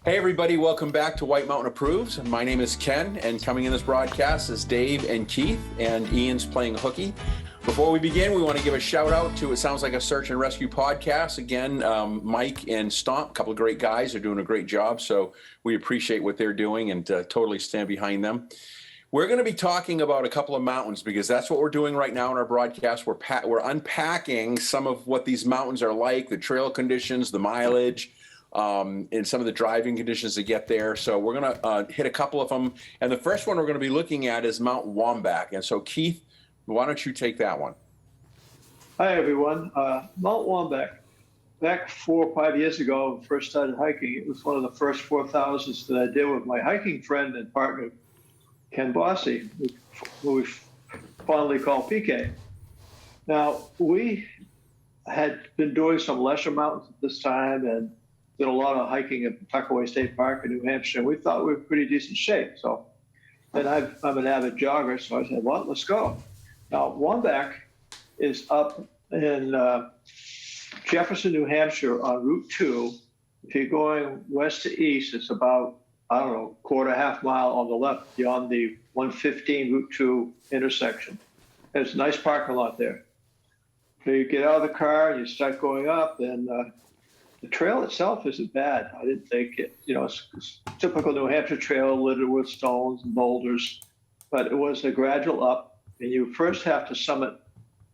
Hey everybody, welcome back to White Mountain Approves. My name is Ken, and coming in this broadcast is Dave and Keith, and Ian's playing hooky. Before we begin, we want to give a shout out to, it sounds like a search and rescue podcast. Again, Mike and Stomp, a couple of great guys, are doing a great job, so we appreciate what they're doing and totally stand behind them. We're going to be talking about a couple of mountains because that's what we're doing right now in our broadcast. We're unpacking some of what these mountains are like, the trail conditions, the mileage, and some of the driving conditions to get there. So we're going to hit a couple of them. And the first one we're going to be looking at is Mount Waumbek. And so, Keith, why don't you take that one? Hi, everyone. Mount Waumbek. Back 4 or 5 years ago, when I first started hiking, it was one of the first 4,000s that I did with my hiking friend and partner, Ken Bossy, who we fondly call PK. Now, we had been doing some lesser mountains at this time and did a lot of hiking at Tuckaway State Park in New Hampshire. And we thought we were in pretty decent shape. So, and I'm an avid jogger, so I said, well, let's go. Now, Waumbek is up in Jefferson, New Hampshire on Route 2. If you're going west to east, it's about, I don't know, half mile on the left beyond the 115 Route 2 intersection. There's a nice parking lot there. So you get out of the car and you start going up, and the trail itself isn't bad. I didn't think it, it's typical New Hampshire trail littered with stones and boulders, but it was a gradual up. And you first have to summit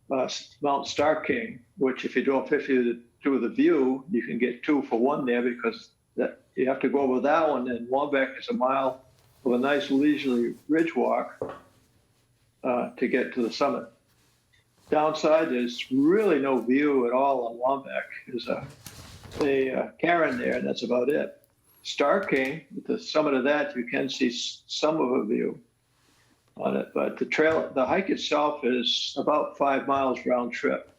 Mount Star King, which if you do a 50 to the view, you can get 2 for 1 there because you have to go over that one. And Waumbek is a mile of a nice leisurely ridge walk to get to the summit. Downside, there's really no view at all on Waumbek. There's a cairn there, and that's about it. Star King, at the summit of that, you can see some of a view on it, but the hike itself is about 5 miles round trip.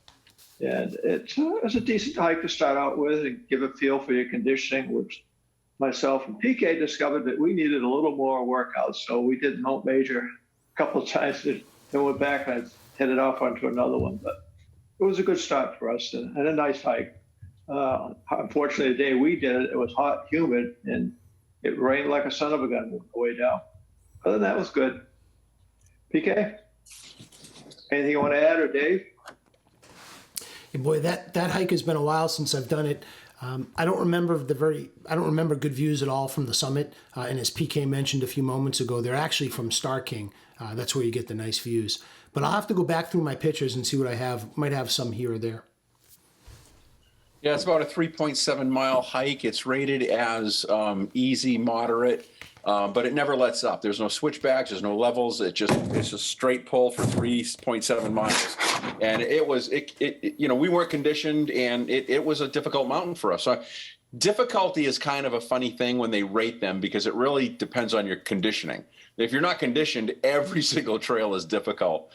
And it's a decent hike to start out with and give a feel for your conditioning, which myself and PK discovered that we needed a little more workout. So we did Mount Major a couple of times and went back and I headed off onto another one. But it was a good start for us and a nice hike. Unfortunately, the day we did it, it was hot, humid, and it rained like a son of a gun on the way down. Other than that, it was good. PK, anything you want to add, or Dave? Hey boy, that hike has been a while since I've done it. I don't remember good views at all from the summit. And as PK mentioned a few moments ago, they're actually from Star King. That's where you get the nice views. But I'll have to go back through my pictures and see what I have. Might have some here or there. Yeah, it's about a 3.7 mile hike. It's rated as easy, moderate, but it never lets up. There's no switchbacks, there's no levels. It's a straight pull for 3.7 miles. And we weren't conditioned, and it was a difficult mountain for us. So difficulty is kind of a funny thing when they rate them because it really depends on your conditioning. If you're not conditioned, every single trail is difficult.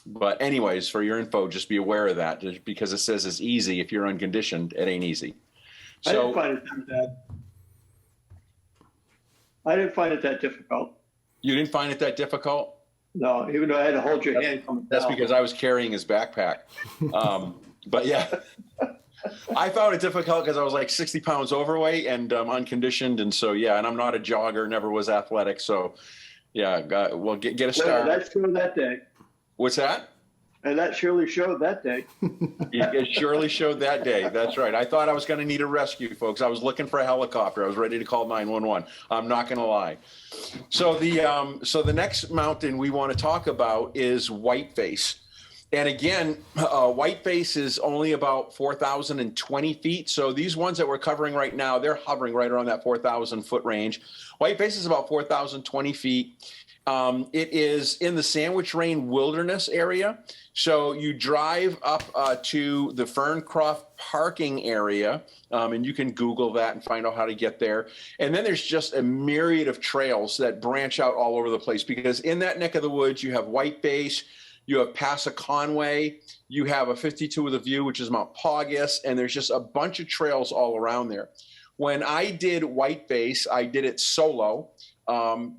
But anyways, for your info, just be aware of that. Just because it says it's easy, if you're unconditioned, it ain't easy. I didn't find it that bad. I didn't find it that difficult. You didn't find it that difficult? No, even though I had to hold your hand coming down. That's because I was carrying his backpack. But yeah, I found it difficult because I was like 60 pounds overweight and unconditioned. And so, yeah, and I'm not a jogger, never was athletic. So, yeah, well, get a start. That's true that day. What's that? And that surely showed that day. It surely showed that day. That's right. I thought I was going to need a rescue, folks. I was looking for a helicopter. I was ready to call 911. I'm not going to lie. So the next mountain we want to talk about is Whiteface. And again, Whiteface is only about 4,020 feet. So these ones that we're covering right now, they're hovering right around that 4,000 foot range. Whiteface is about 4,020 feet. It is in the Sandwich Range Wilderness area. So you drive up to the Ferncroft parking area, and you can Google that and find out how to get there. And then there's just a myriad of trails that branch out all over the place because in that neck of the woods, you have Whiteface, you have Pass Conway, you have a 52 with a view, which is Mount Paugus, and there's just a bunch of trails all around there. When I did Whiteface, I did it solo.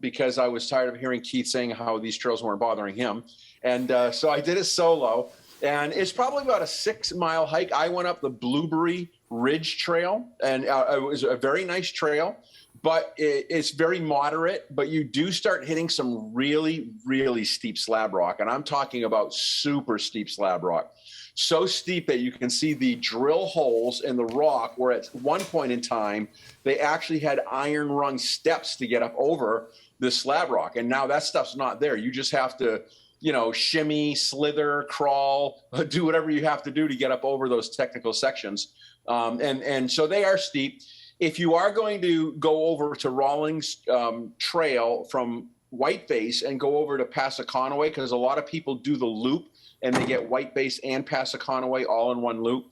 Because I was tired of hearing Keith saying how these trails weren't bothering him. And so I did it solo. And it's probably about a 6 mile hike. I went up the Blueberry ridge trail, and it was a very nice trail, but it's very moderate, but you do start hitting some really, really steep slab rock. And I'm talking about super steep slab rock. So steep that you can see the drill holes in the rock, where at one point in time, they actually had iron rung steps to get up over the slab rock. And now that stuff's not there. You just have to, shimmy, slither, crawl, do whatever you have to do to get up over those technical sections. And so they are steep. If you are going to go over to Rawlings Trail from Whiteface and go over to Passaconaway, because a lot of people do the loop and they get Whiteface and Passaconaway all in one loop.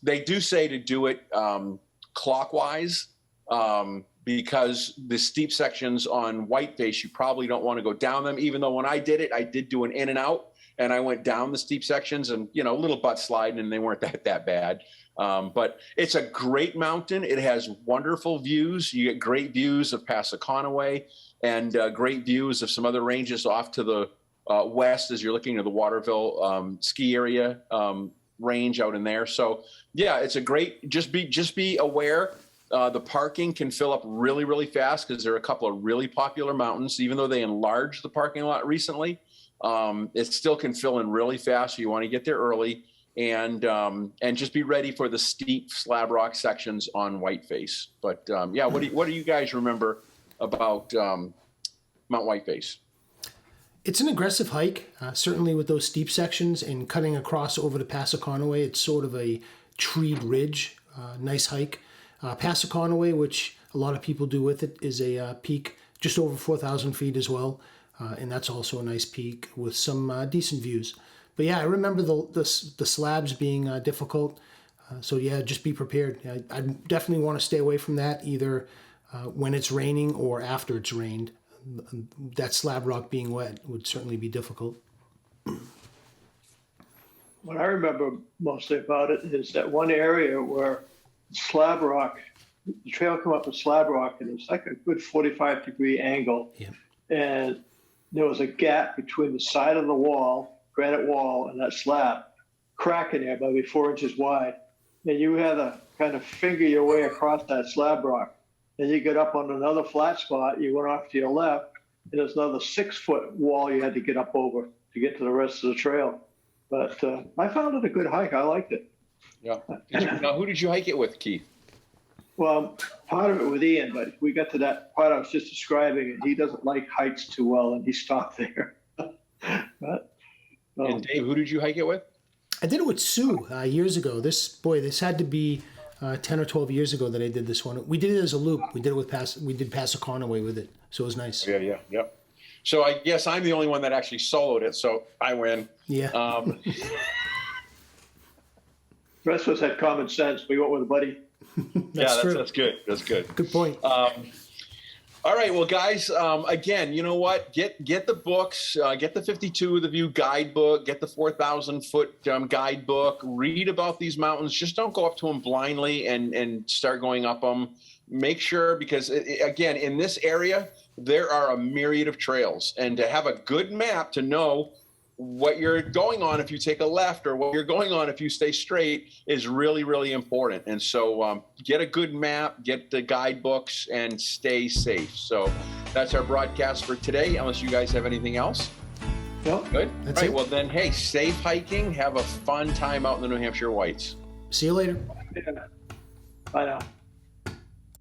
They do say to do it clockwise because the steep sections on Whiteface, you probably don't want to go down them, even though when I did it, I did do an in and out, and I went down the steep sections and, a little butt sliding, and they weren't that bad. But it's a great mountain. It has wonderful views. You get great views of Passaconaway and great views of some other ranges off to the west as you're looking at the Waterville ski area range out in there. So yeah, it's a great, just be aware. The parking can fill up really, really fast because there are a couple of really popular mountains. Even though they enlarged the parking lot recently, it still can fill in really fast. So you want to get there early and just be ready for the steep slab rock sections on Whiteface. But yeah, what do you guys remember about Mount Whiteface? It's an aggressive hike, certainly with those steep sections and cutting across over to Passaconaway. It's sort of a treed ridge, nice hike. Passaconaway, which a lot of people do with it, is a peak just over 4,000 feet as well. And that's also a nice peak with some decent views. But yeah, I remember the slabs being difficult. So yeah, just be prepared. I definitely want to stay away from that either when it's raining or after it's rained. That slab rock being wet would certainly be difficult. What I remember mostly about it is that one area where slab rock, the trail come up with slab rock, and it's like a good 45-degree angle. Yeah. And there was a gap between the side of the wall, granite wall, and that slab, crack in there about maybe 4 inches wide. And you had to kind of finger your way across that slab rock. And you get up on another flat spot, you went off to your left, and there's another 6-foot wall you had to get up over to get to the rest of the trail. But I found it a good hike. I liked it. Yeah. Now, who did you hike it with, Keith? Well, part of it with Ian, but we got to that part I was just describing, and he doesn't like heights too well, and he stopped there. And Dave, who did you hike it with? I did it with Sue years ago. This had to be 10 or 12 years ago that I did this one. We did it as a loop. We did it with we did Passaconaway with it, so it was nice. Yeah. So I guess I'm the only one that actually soloed it, so I win. Yeah. The rest of us had common sense. We went with a buddy. That's true. That's good. That's good. Good point. All right, well, guys, again, you know what? Get the books, get the 52 of the View guidebook, get the 4,000-foot guidebook, read about these mountains. Just don't go up to them blindly and start going up them. Make sure, because, again, in this area, there are a myriad of trails. And to have a good map to know what you're going on if you take a left or what you're going on if you stay straight is really, really important. And so get a good map, get the guidebooks, and stay safe. So that's our broadcast for today, unless you guys have anything else. No. Good. That's All right, it. well then, hey, safe hiking. Have a fun time out in the New Hampshire Whites. See you later. Yeah. Bye now.